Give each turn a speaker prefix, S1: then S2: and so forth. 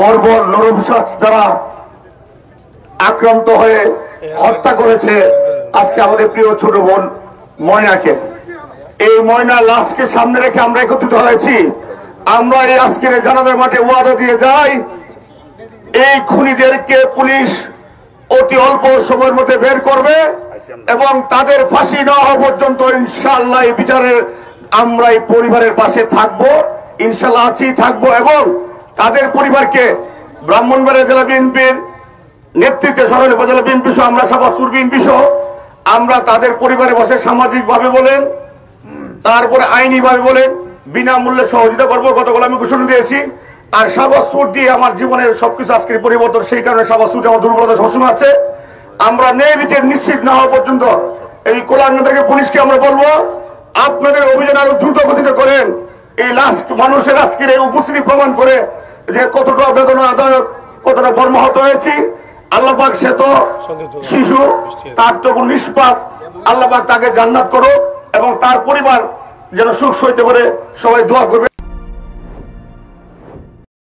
S1: বর্বর নরপিশাচ দ্বারা আক্রান্ত হয়ে হত্যা করেছে আজকে আমাদের প্রিয় ছোট বোন ময়নাকে। এই ময়না লাশকে সামনে রেখে আমরা একত্রিত হয়েছি। আমরা এই আজকের জানাজার মাঠে ওয়াদা দিয়ে যাই, এই খুনিদেরকে পুলিশ অতি অল্প সময়ের মধ্যে বের করবে এবং তাদের ফাঁসি না হওয়া পর্যন্ত ইনশাআল্লাহ এই বিচারের আমরা এই পরিবারের পাশে থাকবো, ইনশাআল্লাহ আছি থাকবো। এবং তাদের পরিবারকে ব্রাহ্মণবাড়িয়া জেলা বিএনপির নেতৃত্বে সরাইল উপজেলা বিএনপি সহ আমরা সাভার বিএনপি সহ আমরা তাদের পরিবারের পাশে সামাজিক ভাবে বলেন, তারপরে আইনি ভাবে বলেন বিনামূল্যে সহযোগিতা করবো। গতকাল আমি ঘোষণা দিয়েছি। আর সাবাসপুর দিয়ে আমার জীবনের সবকিছু আজকের পরিবর্তন, সেই কারণে সাবাসপুর আমার দুর্বলতা সবসময় আছে। আমরা ন্যায় বিচার নিশ্চিত না হওয়া পর্যন্ত এই কোলাঙ্গাদেরকে পুলিশকে আমরা বলবো, আপনাদের অভিযান আরো দ্রুত গতিতে করেন। এই লাশ মানুষের আজকের এই উপস্থিতি প্রমাণ করে যে কতটা বেদনাদায়ক, কতটা মর্মাহত হয়েছি। আল্লাহ পাক সে তো শিশু, তার তো নিষ্পাপ, আল্লাহ পাক তাকে জান্নাত করো এবং তার পরিবার যেন সুখ সইতে পারে। সবাই দোয়া করবে।